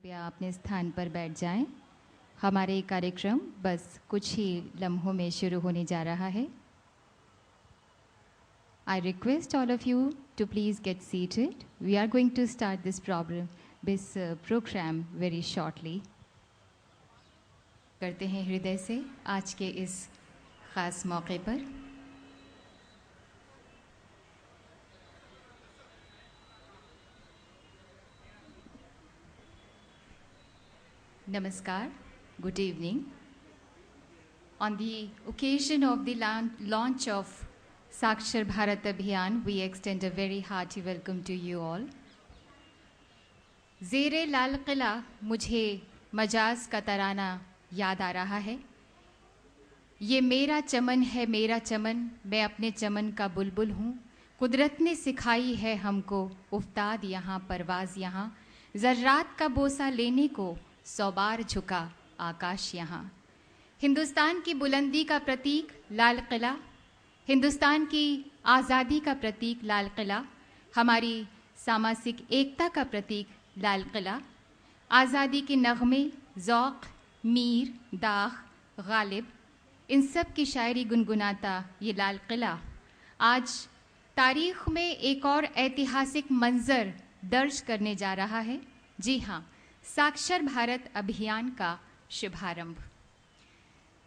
कृपया अपने स्थान पर बैठ जाएं। हमारे कार्यक्रम बस कुछ ही लम्हों में शुरू होने जा रहा है। I request all of you to please get seated. We are going to start this program very shortly. करते हैं हृदय से आज के इस खास मौके पर। Namaskar, good evening. On the occasion of the launch of Sakshar Bharat Abhiyan, we extend a very hearty welcome to you all. ज़ेरे लाल किला मुझे मजाज का तराना याद आ रहा है। ये मेरा चमन है मेरा चमन, मैं अपने चमन का बुलबुल हूँ। कुदरत ने सिखाई है हमको उफ्ताद यहाँ परवाज़ यहाँ, ज़र्रात का बोसा लेने को 100 बार झुका आकाश यहाँ। हिंदुस्तान की बुलंदी का प्रतीक लाल किला, हिंदुस्तान की आज़ादी का प्रतीक लाल किला, हमारी सामाजिक एकता का प्रतीक लाल किला, आज़ादी के नगमे, ज़ौक़, मीर, दाग, गालिब, इन सब की शायरी गुनगुनाता ये लाल किला आज तारीख़ में एक और ऐतिहासिक मंज़र दर्ज करने जा रहा है। जी हाँ, साक्षर भारत अभियान का शुभारंभ।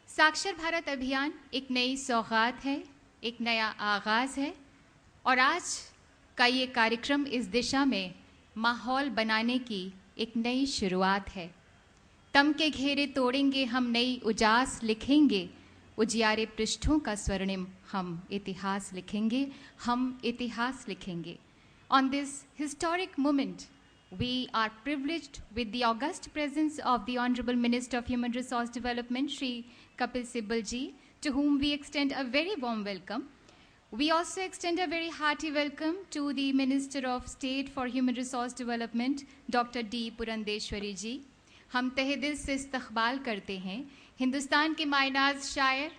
साक्षर भारत अभियान एक नई सौगात है, एक नया आगाज़ है और आज का ये कार्यक्रम इस दिशा में माहौल बनाने की एक नई शुरुआत है। तम के घेरे तोड़ेंगे हम नई उजास लिखेंगे, उजियारे पृष्ठों का स्वर्णिम हम इतिहास लिखेंगे, हम इतिहास लिखेंगे। On this historic moment, we are privileged with the august presence of the Honorable Minister of Human Resource Development, Shri Kapil Sibal ji, to whom we extend a very warm welcome. We also extend a very hearty welcome to the Minister of State for Human Resource Development, Dr. D. Purandeshwari ji. हम तहे दिल से इस्तक़बाल करते हैं हिंदुस्तान के मायनाज शायर,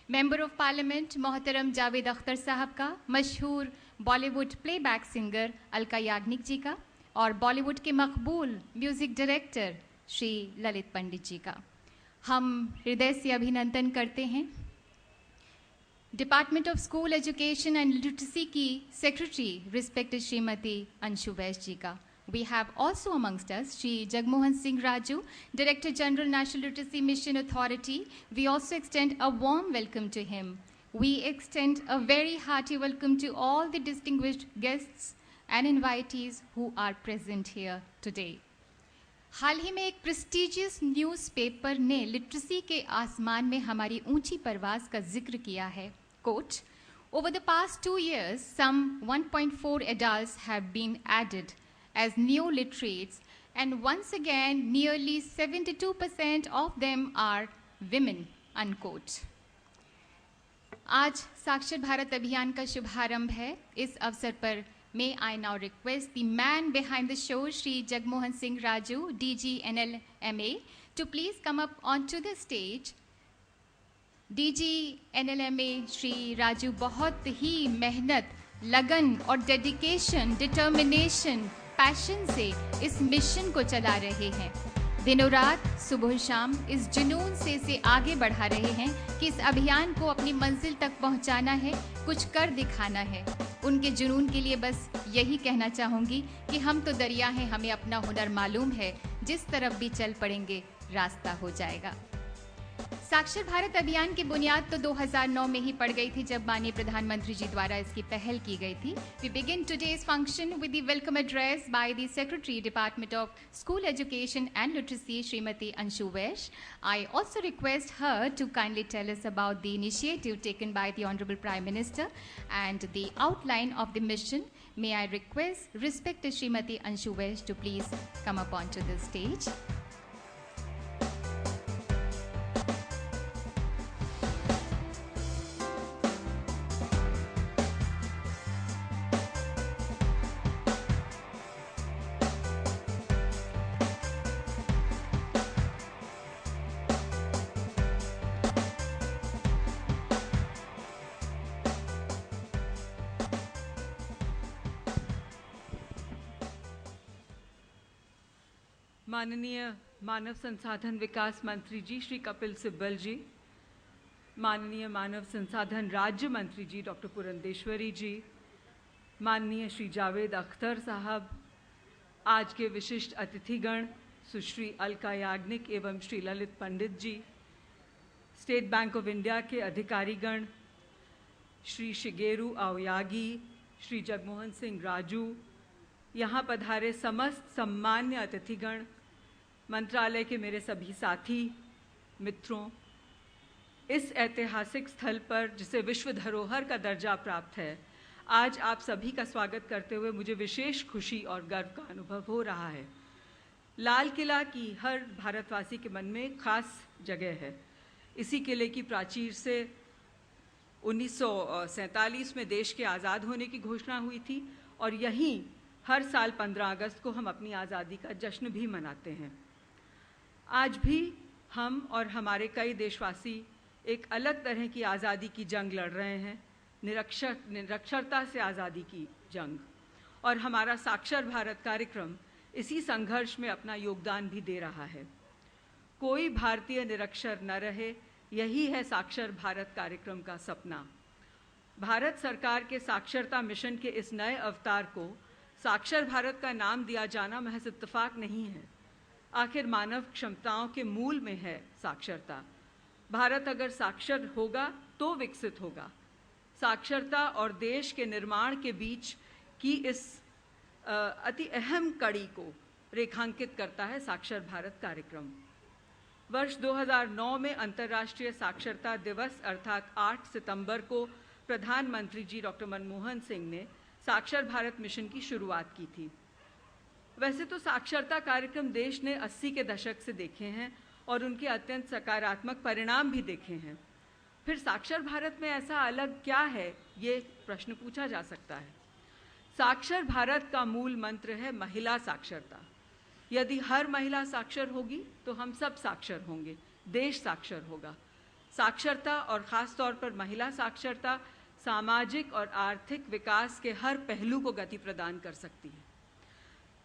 member of parliament मोहतरम जावेद अख्तर साहब का, मशहूर बॉलीवुड प्लेबैक सिंगर अलका याग्निक जी का और बॉलीवुड के मकबूल म्यूज़िक डायरेक्टर श्री ललित पंडित जी का हम हृदय से अभिनंदन करते हैं। Department of school education and literacy की सेक्रेटरी रिस्पेक्टेड श्रीमती अंशु वैश्य जी का। We have also amongst us Shri Jagmohan Singh Raju, Director General National Literacy Mission Authority. We also extend a warm welcome to him. We extend a very hearty welcome to all the distinguished guests and invitees who are present here today. हाल ही में एक prestigious newspaper ने literacy के आसमान में हमारी ऊंची परवाज़ का जिक्र किया है। Quote, over the past 2 years, some 1.4 adults have been added as new literates, and once again, nearly 72% of them are women, unquote. आज साक्षर भारत अभियान का शुभारंभ है। इस अवसर पर may I now request the man behind the show, Shri Jagmohan Singh Raju, DG NLMA, to please come up onto the stage. DG NLMA Shri Raju बहुत ही मेहनत, लगन और डेडिकेशन, डिटर्मिनेशन, पैशन से इस मिशन को चला रहे हैं। दिनों रात सुबह शाम इस जुनून से इसे आगे बढ़ा रहे हैं कि इस अभियान को अपनी मंजिल तक पहुंचाना है, कुछ कर दिखाना है। उनके जुनून के लिए बस यही कहना चाहूँगी कि हम तो दरिया हैं, हमें अपना हुनर मालूम है, जिस तरफ भी चल पड़ेंगे रास्ता हो जाएगा। साक्षर भारत अभियान की बुनियाद तो 2009 में ही पड़ गई थी जब माननीय प्रधानमंत्री जी द्वारा इसकी पहल की गई थी। We begin today's function with the welcome address by the Secretary, Department of School Education and Literacy, Srimati Anshu Vaish. I also request her to kindly tell us about the initiative taken by the Honorable Prime Minister and the outline of the mission. May I request respected Srimati Anshu Vaish to please come up onto the stage. माननीय मानव संसाधन विकास मंत्री जी श्री कपिल सिब्बल जी, माननीय मानव संसाधन राज्य मंत्री जी doctor Purandeswari जी, माननीय श्री जावेद अख्तर साहब, आज के विशिष्ट अतिथिगण सुश्री अलका याग्निक एवं श्री ललित पंडित जी, स्टेट बैंक ऑफ इंडिया के अधिकारीगण श्री शिगेरू आओयागी, श्री जगमोहन सिंह राजू, यहाँ पधारे समस्त सम्मान्य अतिथिगण, मंत्रालय के मेरे सभी साथी मित्रों, इस ऐतिहासिक स्थल पर जिसे विश्व धरोहर का दर्जा प्राप्त है, आज आप सभी का स्वागत करते हुए मुझे विशेष खुशी और गर्व का अनुभव हो रहा है। लाल किला की हर भारतवासी के मन में खास जगह है। इसी किले की प्राचीर से 1947 में देश के आज़ाद होने की घोषणा हुई थी और यहीं हर साल 15 अगस्त को हम अपनी आज़ादी का जश्न भी मनाते हैं। आज भी हम और हमारे कई देशवासी एक अलग तरह की आज़ादी की जंग लड़ रहे हैं, निरक्षरता से आज़ादी की जंग, और हमारा साक्षर भारत कार्यक्रम इसी संघर्ष में अपना योगदान भी दे रहा है। कोई भारतीय निरक्षर न रहे, यही है साक्षर भारत कार्यक्रम का सपना। भारत सरकार के साक्षरता मिशन के इस नए अवतार को साक्षर भारत का नाम दिया जाना महज इत्तेफाक नहीं है। आखिर मानव क्षमताओं के मूल में है साक्षरता। भारत अगर साक्षर होगा तो विकसित होगा। साक्षरता और देश के निर्माण के बीच की इस अति अहम कड़ी को रेखांकित करता है साक्षर भारत कार्यक्रम। वर्ष 2009 में अंतर्राष्ट्रीय साक्षरता दिवस अर्थात 8 सितंबर को प्रधानमंत्री जी डॉक्टर मनमोहन सिंह ने साक्षर भारत मिशन की शुरुआत की थी। वैसे तो साक्षरता कार्यक्रम देश ने 80 के दशक से देखे हैं और उनके अत्यंत सकारात्मक परिणाम भी देखे हैं। फिर साक्षर भारत में ऐसा अलग क्या है, ये प्रश्न पूछा जा सकता है। साक्षर भारत का मूल मंत्र है महिला साक्षरता। यदि हर महिला साक्षर होगी तो हम सब साक्षर होंगे, देश साक्षर होगा। साक्षरता और ख़ास तौर पर महिला साक्षरता सामाजिक और आर्थिक विकास के हर पहलू को गति प्रदान कर सकती है।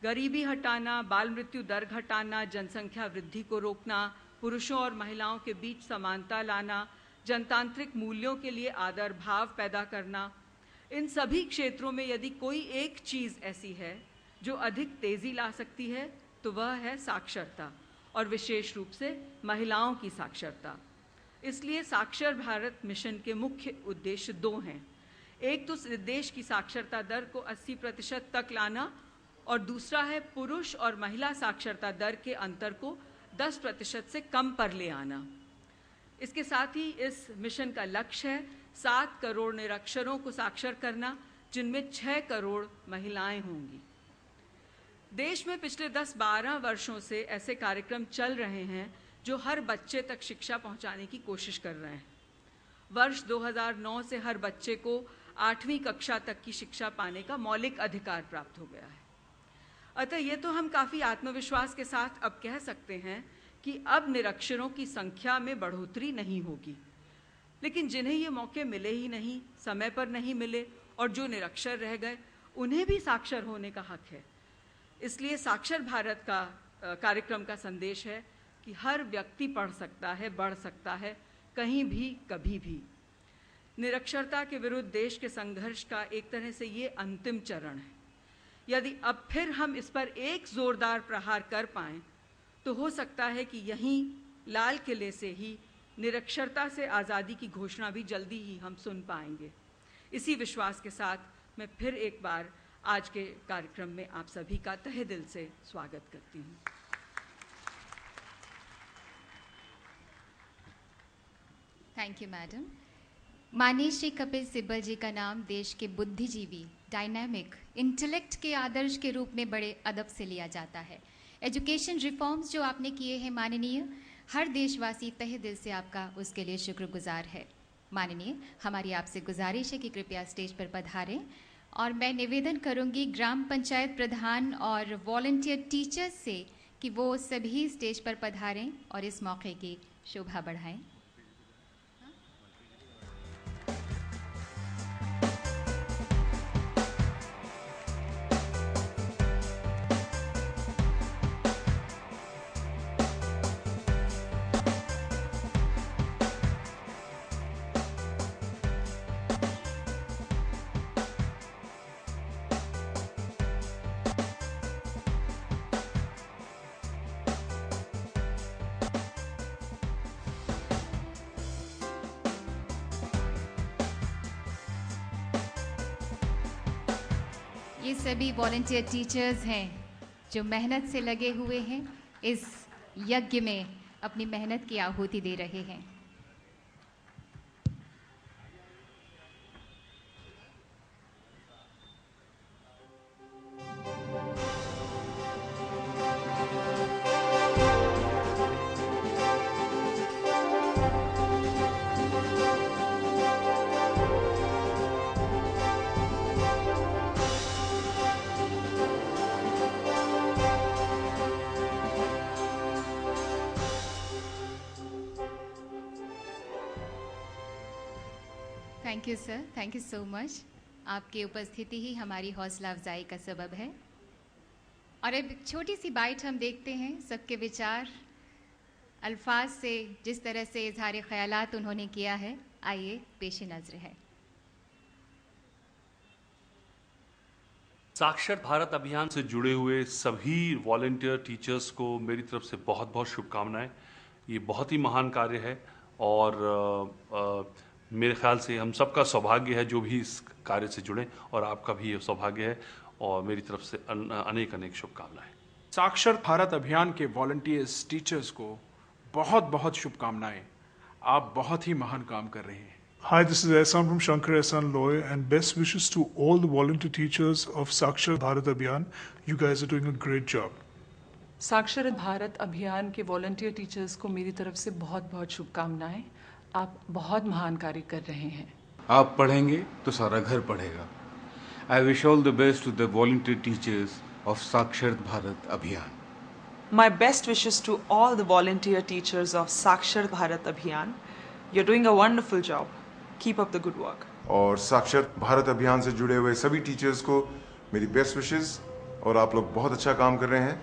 गरीबी हटाना, बाल मृत्यु दर घटाना, जनसंख्या वृद्धि को रोकना, पुरुषों और महिलाओं के बीच समानता लाना, जनतांत्रिक मूल्यों के लिए आदर भाव पैदा करना, इन सभी क्षेत्रों में यदि कोई एक चीज़ ऐसी है जो अधिक तेज़ी ला सकती है तो वह है साक्षरता, और विशेष रूप से महिलाओं की साक्षरता। इसलिए साक्षर भारत मिशन के मुख्य उद्देश्य दो हैं। एक तो देश की साक्षरता दर को 80% तक लाना और दूसरा है पुरुष और महिला साक्षरता दर के अंतर को 10% से कम पर ले आना। इसके साथ ही इस मिशन का लक्ष्य है 7 करोड़ निरक्षरों को साक्षर करना, जिनमें 6 करोड़ महिलाएं होंगी। देश में पिछले 10-12 वर्षों से ऐसे कार्यक्रम चल रहे हैं जो हर बच्चे तक शिक्षा पहुंचाने की कोशिश कर रहे हैं। वर्ष 2009 से हर बच्चे को 8वीं कक्षा तक की शिक्षा पाने का मौलिक अधिकार प्राप्त हो गया है। अतः ये तो हम काफ़ी आत्मविश्वास के साथ अब कह सकते हैं कि अब निरक्षरों की संख्या में बढ़ोतरी नहीं होगी। लेकिन जिन्हें ये मौके मिले ही नहीं, समय पर नहीं मिले, और जो निरक्षर रह गए, उन्हें भी साक्षर होने का हक है। इसलिए साक्षर भारत का कार्यक्रम का संदेश है कि हर व्यक्ति पढ़ सकता है, बढ़ सकता है, कहीं भी कभी भी। निरक्षरता के विरुद्ध देश के संघर्ष का एक तरह से ये अंतिम चरण है। यदि अब फिर हम इस पर एक जोरदार प्रहार कर पाएं तो हो सकता है कि यहीं लाल किले से ही निरक्षरता से आज़ादी की घोषणा भी जल्दी ही हम सुन पाएंगे। इसी विश्वास के साथ मैं फिर एक बार आज के कार्यक्रम में आप सभी का तहे दिल से स्वागत करती हूँ। Thank you madam. माननीय श्री कपिल सिब्बल जी का नाम देश के बुद्धिजीवी, डायनामिक, इंटेलेक्ट के आदर्श के रूप में बड़े अदब से लिया जाता है। एजुकेशन रिफॉर्म्स जो आपने किए हैं माननीय, हर देशवासी तहे दिल से आपका उसके लिए शुक्रगुजार है। माननीय, हमारी आपसे गुजारिश है कि कृपया स्टेज पर पधारें, और मैं निवेदन करूंगी ग्राम पंचायत प्रधान और वॉलंटियर टीचर्स से कि वो सभी स्टेज पर पधारें और इस मौके की शोभा बढ़ाएं। ये सभी वॉलंटियर टीचर्स हैं जो मेहनत से लगे हुए हैं, इस यज्ञ में अपनी मेहनत की आहुति दे रहे हैं। Thank you sir, thank you so much. आपकी उपस्थिति ही हमारी हौसला अफजाई का सबब है। और अब एक छोटी सी बाइट हम देखते हैं सबके विचार अल्फाज से जिस तरह से इजहार ख्यालात उन्होंने किया है, आइए पेश नज़र है। साक्षर भारत अभियान से जुड़े हुए सभी वॉलंटियर टीचर्स को मेरी तरफ से बहुत बहुत शुभकामनाएं। ये बहुत ही महान कार्य है और मेरे ख्याल से हम सबका सौभाग्य है जो भी इस कार्य से जुड़े, और आपका भी ये सौभाग्य है, और मेरी तरफ से अनेक अनेक शुभकामनाएं। साक्षर भारत अभियान के वॉलंटियर्स टीचर्स को बहुत बहुत शुभकामनाएं। आप बहुत ही महान काम कर रहे हैं। Hi, this is Ehsan from Shankar Ehsan Loy, and best wishes to all the volunteer teachers of Sakshar Bharat Abhiyan. You guys are doing a great job. साक्षर भारत अभियान के वॉलंटियर टीचर्स को मेरी तरफ से बहुत बहुत शुभकामनाएं। आप बहुत महान कार्य कर रहे हैं। आप पढ़ेंगे तो सारा घर पढ़ेगा। I wish all the best to the volunteer teachers of Sakshar Bharat Abhiyan. My best wishes to all the volunteer teachers of Sakshar Bharat Abhiyan. You're doing a wonderful job. Keep up the good work. और साक्षर भारत अभियान से जुड़े हुए सभी teachers को मेरी best wishes, और आप लोग बहुत अच्छा काम कर रहे हैं।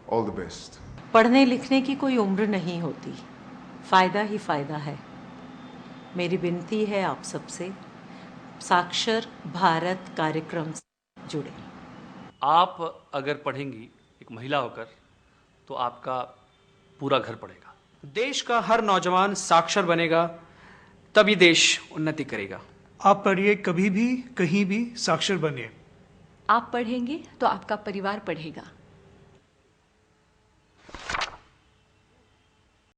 All the best. पढ़ने लिखने की कोई उम्र नहीं होती, फ़ायदा ही फ़ायदा है। मेरी विनती है आप सबसे, साक्षर भारत कार्यक्रम से जुड़े। आप अगर पढ़ेंगी एक महिला होकर तो आपका पूरा घर पढ़ेगा। देश का हर नौजवान साक्षर बनेगा, तभी देश उन्नति करेगा। आप पढ़िए, कभी भी कहीं भी साक्षर बनिए। आप पढ़ेंगे तो आपका परिवार पढ़ेगा।